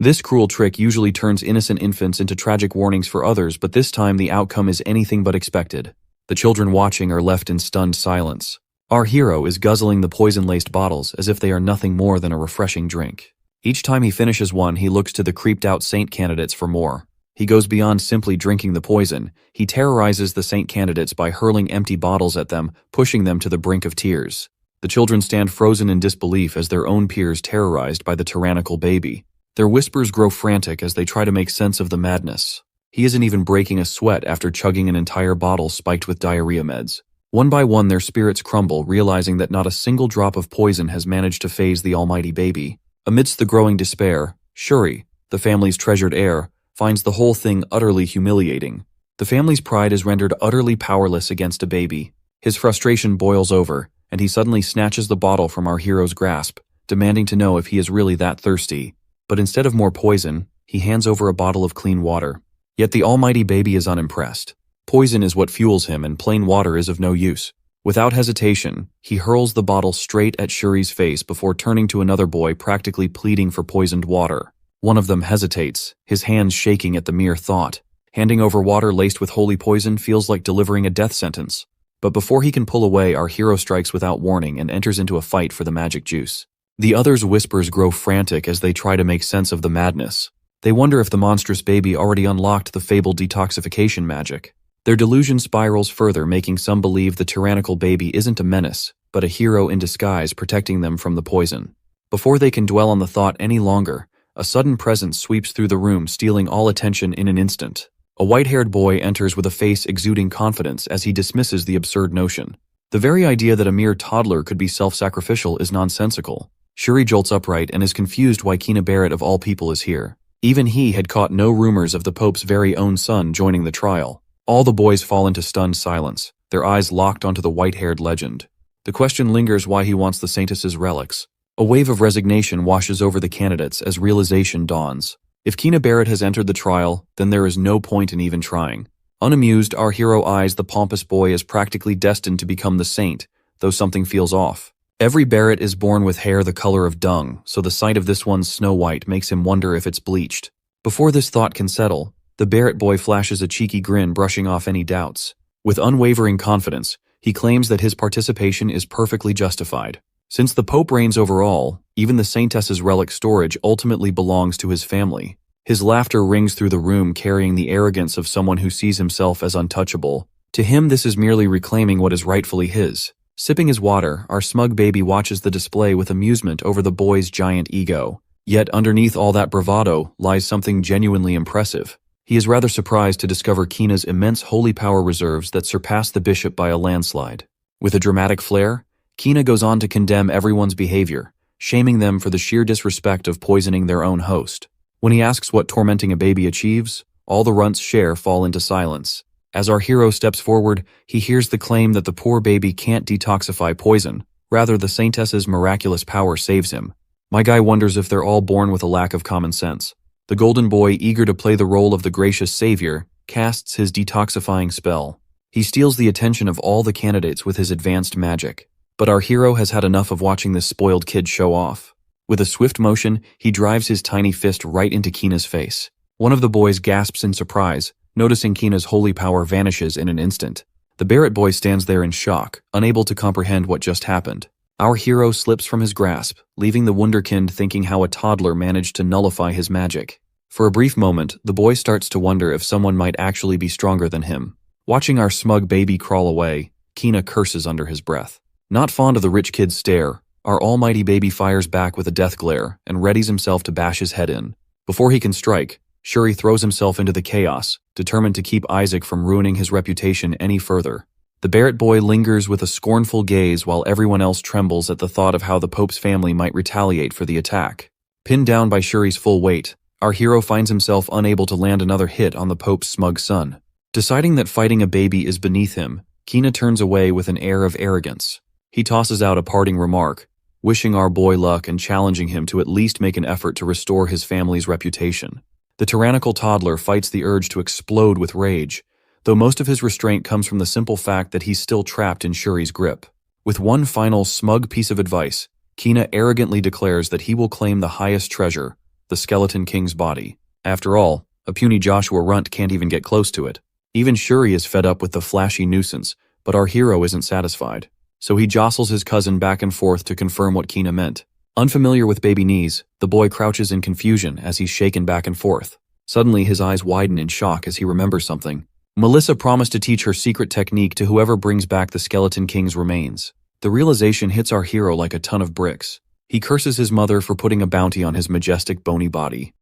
This cruel trick usually turns innocent infants into tragic warnings for others, but this time the outcome is anything but expected. The children watching are left in stunned silence. Our hero is guzzling the poison-laced bottles as if they are nothing more than a refreshing drink. Each time he finishes one, he looks to the creeped-out saint candidates for more. He goes beyond simply drinking the poison. He terrorizes the saint candidates by hurling empty bottles at them, pushing them to the brink of tears. The children stand frozen in disbelief as their own peers terrorized by the tyrannical baby. Their whispers grow frantic as they try to make sense of the madness. He isn't even breaking a sweat after chugging an entire bottle spiked with diarrhea meds. One by one, their spirits crumble, realizing that not a single drop of poison has managed to faze the almighty baby. Amidst the growing despair, Shuri, the family's treasured heir, finds the whole thing utterly humiliating. The family's pride is rendered utterly powerless against a baby. His frustration boils over, and he suddenly snatches the bottle from our hero's grasp, demanding to know if he is really that thirsty. But instead of more poison, he hands over a bottle of clean water. Yet the almighty baby is unimpressed. Poison is what fuels him, and plain water is of no use. Without hesitation, he hurls the bottle straight at Shuri's face before turning to another boy, practically pleading for poisoned water. One of them hesitates, his hands shaking at the mere thought. Handing over water laced with holy poison feels like delivering a death sentence. But before he can pull away, our hero strikes without warning and enters into a fight for the magic juice. The others' whispers grow frantic as they try to make sense of the madness. They wonder if the monstrous baby already unlocked the fabled detoxification magic. Their delusion spirals further, making some believe the tyrannical baby isn't a menace, but a hero in disguise protecting them from the poison. Before they can dwell on the thought any longer, a sudden presence sweeps through the room, stealing all attention in an instant. A white-haired boy enters with a face exuding confidence as he dismisses the absurd notion. The very idea that a mere toddler could be self-sacrificial is nonsensical. Shuri jolts upright and is confused why Kina Barrett of all people is here. Even he had caught no rumors of the Pope's very own son joining the trial. All the boys fall into stunned silence, their eyes locked onto the white-haired legend. The question lingers why he wants the Saintess's relics. A wave of resignation washes over the candidates as realization dawns. If Kina Barrett has entered the trial, then there is no point in even trying. Unamused, our hero eyes the pompous boy as practically destined to become the saint, though something feels off. Every Barrett is born with hair the color of dung, so the sight of this one's snow white makes him wonder if it's bleached. Before this thought can settle, the Barrett boy flashes a cheeky grin, brushing off any doubts. With unwavering confidence, he claims that his participation is perfectly justified. Since the Pope reigns over all, even the Saintess's relic storage ultimately belongs to his family. His laughter rings through the room, carrying the arrogance of someone who sees himself as untouchable. To him, this is merely reclaiming what is rightfully his. Sipping his water, our smug baby watches the display with amusement over the boy's giant ego. Yet underneath all that bravado lies something genuinely impressive. He is rather surprised to discover Kina's immense holy power reserves that surpass the bishop by a landslide. With a dramatic flair, Kina goes on to condemn everyone's behavior, shaming them for the sheer disrespect of poisoning their own host. When he asks what tormenting a baby achieves, all the runts fall into silence. As our hero steps forward, he hears the claim that the poor baby can't detoxify poison. Rather, the Saintess's miraculous power saves him. My guy wonders if they're all born with a lack of common sense. The golden boy, eager to play the role of the gracious savior, casts his detoxifying spell. He steals the attention of all the candidates with his advanced magic. But our hero has had enough of watching this spoiled kid show off. With a swift motion, he drives his tiny fist right into Kina's face. One of the boys gasps in surprise, noticing Kina's holy power vanishes in an instant. The Barrett boy stands there in shock, unable to comprehend what just happened. Our hero slips from his grasp, leaving the wunderkind thinking how a toddler managed to nullify his magic. For a brief moment, the boy starts to wonder if someone might actually be stronger than him. Watching our smug baby crawl away, Kina curses under his breath. Not fond of the rich kid's stare, our almighty baby fires back with a death glare and readies himself to bash his head in. Before he can strike, Shuri throws himself into the chaos, determined to keep Isaac from ruining his reputation any further. The Barrett boy lingers with a scornful gaze while everyone else trembles at the thought of how the Pope's family might retaliate for the attack. Pinned down by Shuri's full weight, our hero finds himself unable to land another hit on the Pope's smug son. Deciding that fighting a baby is beneath him, Kina turns away with an air of arrogance. He tosses out a parting remark, wishing our boy luck and challenging him to at least make an effort to restore his family's reputation. The tyrannical toddler fights the urge to explode with rage, though most of his restraint comes from the simple fact that he's still trapped in Shuri's grip. With one final smug piece of advice, Kina arrogantly declares that he will claim the highest treasure, the Skeleton King's body. After all, a puny Joshua runt can't even get close to it. Even Shuri is fed up with the flashy nuisance, but our hero isn't satisfied. So he jostles his cousin back and forth to confirm what Kina meant. Unfamiliar with baby knees, the boy crouches in confusion as he's shaken back and forth. Suddenly his eyes widen in shock as he remembers something. Melissa promised to teach her secret technique to whoever brings back the Skeleton King's remains. The realization hits our hero like a ton of bricks. He curses his mother for putting a bounty on his majestic bony body.